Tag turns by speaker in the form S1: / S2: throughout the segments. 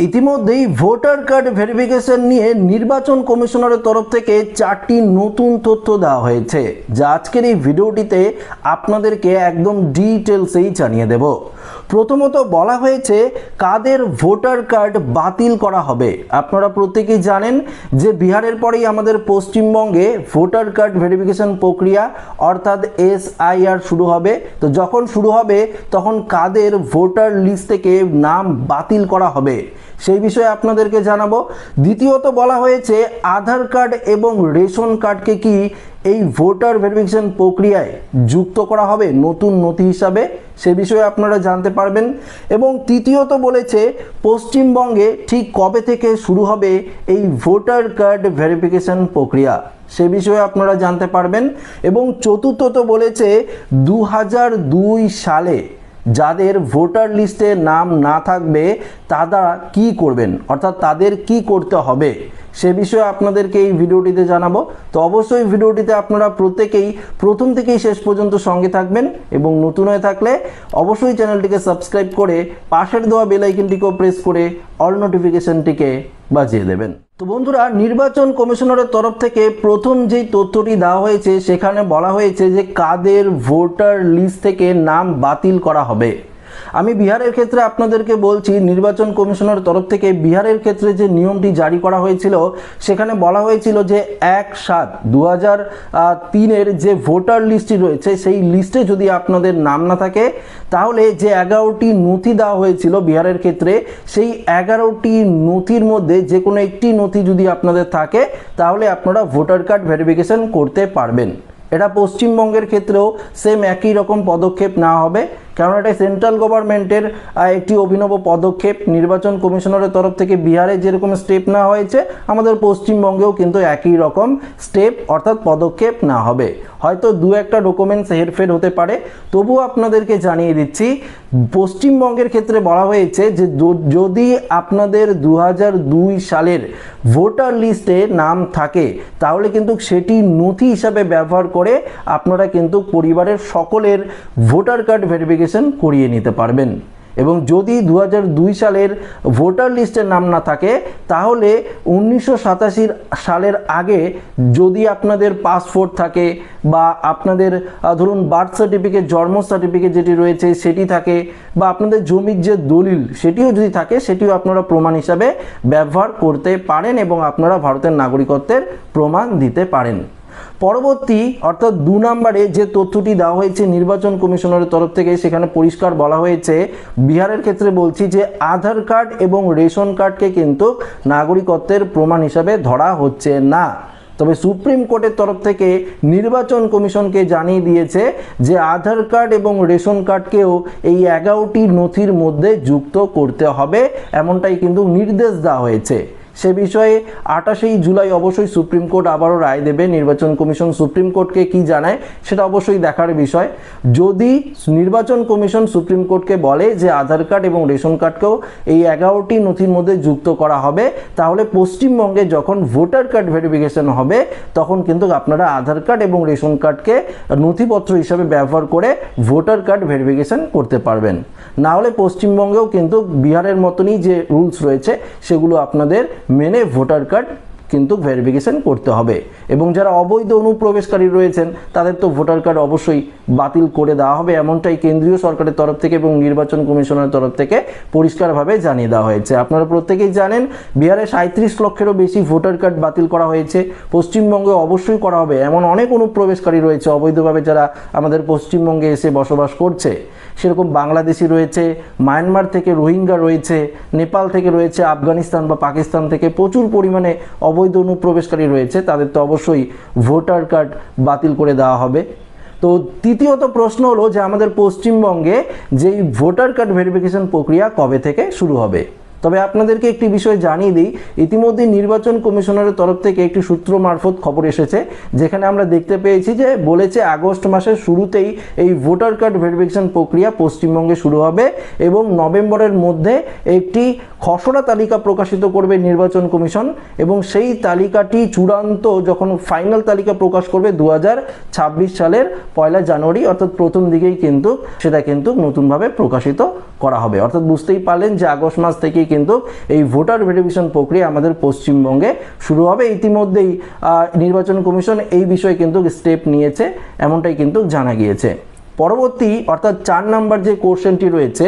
S1: ইতিমধ্যেই voter card verification নিয়ে নির্বাচন কমিশনারের তরফ থেকে 4টি নতুন তথ্য দেওয়া হয়েছে, যা আজকের এই ভিডিওটিতে আপনাদেরকে একদম ডিটেলসেই জানিয়ে দেব। প্রথমত বলা হয়েছে কাদের ভোটার কার্ড বাতিল করা হবে। আপনারা প্রত্যেকেই জানেন যে বিহারের পরেই আমাদের পশ্চিমবঙ্গে ভোটার কার্ড ভেরিফিকেশন প্রক্রিয়া অর্থাৎ SIR শুরু হবে। তো যখন শুরু হবে তখন কাদের ভোটার লিস্ট থেকে নাম বাতিল করা হবে সেই বিষয়ে আপনাদেরকে জানাবো। দ্বিতীয়ত বলা হয়েছে আধার কার্ড এবং রেশন কার্ডকে কি এই ভোটার ভেরিফিকেশন প্রক্রিয়ায় যুক্ত করা হবে নতুন নথি হিসাবে, সে বিষয়ে আপনারা জানতে পারবেন। এবং তৃতীয়ত বলেছে পশ্চিমবঙ্গে ঠিক কবে থেকে শুরু হবে এই ভোটার কার্ড ভেরিফিকেশন প্রক্রিয়া, সে বিষয়ে আপনারা জানতে পারবেন। এবং চতুর্থত বলেছে 2002 সালে যাদের ভোটার লিস্টে নাম না থাকবে তারা কি করবেন, অর্থাৎ তাদের কি করতে হবে সে বিষয়ে আপনাদেরকে এই ভিডিওটিতে জানাবো। তো অবশ্যই ভিডিওটিতে আপনারা প্রত্যেকেই প্রথম থেকেই শেষ পর্যন্ত সঙ্গে থাকবেন এবং নতুন হয়ে থাকলে অবশ্যই চ্যানেলটিকে সাবস্ক্রাইব করে পাশের দেওয়া বেল আইকনটিকেও প্রেস করে অল নোটিফিকেশনটিকে বাজিয়ে দেবেন। তো বন্ধুরা, নির্বাচন কমিশনারের তরফ থেকে প্রথম যেই তথ্যটি দেওয়া হয়েছে সেখানে বলা হয়েছে যে কাদের ভোটার লিস্ট থেকে নাম বাতিল করা হবে। আমি বিহারের ক্ষেত্রে আপনাদেরকে বলছি, নির্বাচন কমিশনের তরফ থেকে বিহারের ক্ষেত্রে যে নিয়মটি জারি করা হয়েছিল সেখানে বলা হয়েছিল যে 1/7/2003 যে ভোটার লিস্টটি রয়েছে সেই লিস্টে যদি আপনাদের নাম না থাকে তাহলে যে 11টি নথি দেওয়া হয়েছিল বিহারের ক্ষেত্রে সেই 11টি নথির মধ্যে যে কোনো একটি নথি যদি আপনাদের থাকে তাহলে আপনারা ভোটার কার্ড ভেরিফিকেশন করতে পারবেন। এটা পশ্চিমবঙ্গের ক্ষেত্রেও সেম একই রকম পদক্ষেপ নেওয়া হবে, কারণ এটা সেন্ট্রাল গভর্নমেন্টের একটি অভিনব পদক্ষেপ। নির্বাচন কমিশনারের তরফ থেকে বিহারে যেরকম স্টেপ নেওয়া হয়েছে আমাদের পশ্চিমবঙ্গেও কিন্তু একই রকম স্টেপ অর্থাৎ পদক্ষেপ নেওয়া হবে। হয়তো দু একটা ডকুমেন্টস হেরফের হতে পারে, তবুও আপনাদেরকে জানিয়ে দিচ্ছি পশ্চিমবঙ্গের ক্ষেত্রে বলা হয়েছে যে যদি আপনাদের 2002 সালের ভোটার লিস্টে নাম থাকে তাহলে কিন্তু সেটি নথি হিসাবে ব্যবহার করে আপনারা কিন্তু পরিবারের সকলের ভোটার কার্ড ভেরিফিকেশন করিয়ে নিতে পারবেন। এবং যদি 2002 সালের ভোটার লিস্টের নাম না থাকে তাহলে 1987 সালের আগে যদি আপনাদের পাসপোর্ট থাকে বা আপনাদের ধরুন বার্থ সার্টিফিকেট, জন্ম সার্টিফিকেট যেটি রয়েছে সেটি থাকে, বা আপনাদের জমির যে দলিল সেটিও যদি থাকে সেটিও আপনারা প্রমাণ হিসাবে ব্যবহার করতে পারেন এবং আপনারা ভারতের নাগরিকত্বের প্রমাণ দিতে পারেন। পরবর্তী অর্থাৎ 2 নম্বরে যে তথ্যটি দেওয়া হয়েছে নির্বাচন কমিশনারের তরফ থেকে সেখানে পরিষ্কার বলা হয়েছে বিহারের ক্ষেত্রে বলছি যে আধার কার্ড এবং রেশন কার্ডকে কিন্তু নাগরিকত্বের প্রমাণ হিসাবে ধরা হচ্ছে না। তবে সুপ্রিম কোর্টের তরফ থেকে নির্বাচন কমিশনকে জানিয়ে দিয়েছে যে আধার কার্ড এবং রেশন কার্ডকেও এই 11টি নথির মধ্যে যুক্ত করতে হবে, এমনটাই কিন্তু নির্দেশ দেওয়া হয়েছে। সে বিষয়ে 28 জুলাই অবশ্যই সুপ্রিম কোর্ট আবারও রায় দেবে। নির্বাচন কমিশন সুপ্রিম কোর্টকে কি জানায় সেটা অবশ্যই দেখার বিষয়। যদি নির্বাচন কমিশন সুপ্রিম কোর্টকে বলে যে আধার কার্ড এবং রেশন কার্ডকেও এই 11টি নথির মধ্যে যুক্ত করা হবে তাহলে পশ্চিমবঙ্গে যখন ভোটার কার্ড ভেরিফিকেশন হবে তখন কিন্তু আপনারা আধার কার্ড এবং রেশন কার্ডকে নথিপত্র হিসাবে ব্যবহার করে ভোটার কার্ড ভেরিফিকেশন করতে পারবেন। না হলে পশ্চিমবঙ্গেও কিন্তু বিহারের মতনই যে রুলস রয়েছে সেগুলো আপনাদের মেনে ভোটার কার্ড কিন্তু ভেরিফিকেশন করতে হবে। এবং যারা অবৈধ অনুপ্রবেশকারী রয়েছেন তাদের তো ভোটার কার্ড অবশ্যই বাতিল করে দেওয়া হবে, এমনটাই কেন্দ্রীয় সরকারের তরফ থেকে এবং নির্বাচন কমিশনের তরফ থেকে পরিষ্কারভাবে জানিয়ে দেওয়া হয়েছে। আপনারা প্রত্যেকেই জানেন বিহারে 37 লক্ষেরও বেশি ভোটার কার্ড বাতিল করা হয়েছে, পশ্চিমবঙ্গে অবশ্যই করা হবে। এমন অনেক অনুপ্রবেশকারী রয়েছে অবৈধভাবে যারা আমাদের পশ্চিমবঙ্গে এসে বসবাস করছে, সেরকম বাংলাদেশি রয়েছে, মায়ানমার থেকে রোহিঙ্গা রয়েছে, নেপাল থেকে রয়েছে, আফগানিস্তান বা পাকিস্তান থেকে প্রচুর পরিমাণে অবৈধ অনুপ্রবেশকারী রয়েছে, তাদের তো অবশ্যই ভোটার কার্ড বাতিল করে দেওয়া হবে। তো তৃতীয়ত প্রশ্ন হলো যে আমাদের পশ্চিমবঙ্গে যেই ভোটার কার্ড ভেরিফিকেশন প্রক্রিয়া কবে থেকে শুরু হবে। তবে আপনাদেরকে একটি বিষয় জানিয়ে দিই, ইতিমধ্যে নির্বাচন কমিশনারের তরফ থেকে একটি সূত্র মারফত খবর এসেছে যেখানে আমরা দেখতে পেয়েছি যে বলেছে আগস্ট মাসের শুরুতেই এই ভোটার কার্ড ভেরিফিকেশন প্রক্রিয়া পশ্চিমবঙ্গে শুরু হবে এবং নভেম্বরের মধ্যে একটি খসড়া তালিকা প্রকাশিত করবে নির্বাচন কমিশন এবং সেই তালিকাটি চূড়ান্ত যখন ফাইনাল তালিকা প্রকাশ করবে 2026 সালের 1 জানুয়ারি অর্থাৎ প্রথম দিকেই কিন্তু সেটা কিন্তু নতুনভাবে প্রকাশিত করা হবে। অর্থাৎ বুঝতেই পারলেন যে আগস্ট মাস থেকেই কিন্তু এই ভোটার ভেরিফিকেশন প্রক্রিয়া আমাদের পশ্চিমবঙ্গে শুরু হবে। ইতিমধ্যেই নির্বাচন কমিশন এই বিষয়ে কিন্তু স্টেপ নিয়েছে, এমনটাই কিন্তু জানা গিয়েছে। পরবর্তী অর্থাৎ 4 নম্বর যে কোশ্চেনটি রয়েছে,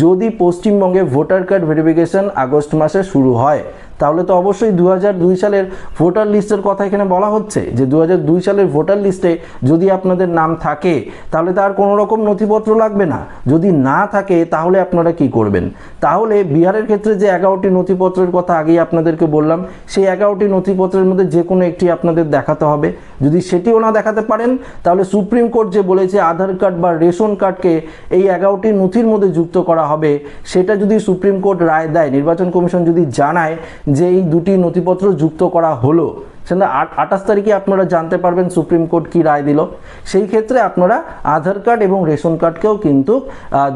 S1: যদি পশ্চিমবঙ্গে ভোটার কার্ড ভেরিফিকেশন আগস্ট মাসে শুরু হয় তাহলে তো অবশ্যই 2002 সালের ভোটার লিস্টের কথা এখানে বলা হচ্ছে যে 2002 সালের ভোটার লিস্টে যদি আপনাদের নাম থাকে তাহলে তার কোনো রকম নথিপত্র লাগবে না। যদি না থাকে তাহলে আপনারা কি করবেন? তাহলে বিহারের ক্ষেত্রে যে 11টি নথিপত্রের কথা আগেই আপনাদেরকে বললাম, সেই 11টি নথিপত্রের মধ্যে যে কোনো একটি আপনাদের দেখাতে হবে। যদি সেটিও না দেখাতে পারেন তাহলে সুপ্রিম কোর্ট যে বলেছে আধার কার্ড বা রেশন কার্ডকে এই 11টি নথির মধ্যে যুক্ত করা হবে, সেটা যদি সুপ্রিম কোর্ট রায় দেয়, নির্বাচন কমিশন যদি জানায় যে এই দুটি নথিপত্র যুক্ত করা হলো, সেটা 28 তারিখে আপনারা জানতে পারবেন সুপ্রিম কোর্ট কি রায় দিল। সেই ক্ষেত্রে আপনারা আধার কার্ড এবং রেশন কার্ডকেও কিন্তু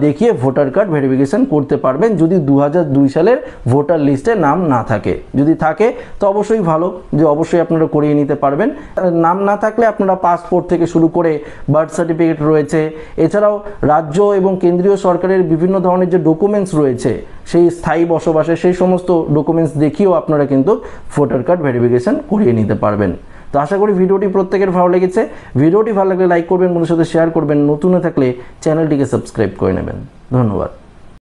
S1: দেখিয়ে ভোটার কার্ড ভেরিফিকেশন করতে পারবেন যদি 2002 সালের ভোটার লিস্টে নাম না থাকে। যদি থাকে তো অবশ্যই ভালো, যে অবশ্যই আপনারা করিয়ে নিতে পারবেন। নাম না থাকলে আপনারা পাসপোর্ট থেকে শুরু করে বার্থ সার্টিফিকেট রয়েছে, এছাড়াও রাজ্য এবং কেন্দ্রীয় সরকারের বিভিন্ন ধরনের যে ডকুমেন্টস রয়েছে, সেই স্থায়ী বসবাসে সেই সমস্ত ডকুমেন্টস দেখিয়েও আপনারা কিন্তু ভোটার কার্ড ভেরিফিকেশন করিয়ে নিতে পারবেন। তো আশা করি ভিডিওটি প্রত্যেকের ভালো লেগেছে। ভিডিওটি ভালো লাগলে লাইক করবেন, বন্ধুদের সাথে শেয়ার করবেন, নতুন হয়ে থাকলে চ্যানেলটিকে সাবস্ক্রাইব করে নেবেন। ধন্যবাদ।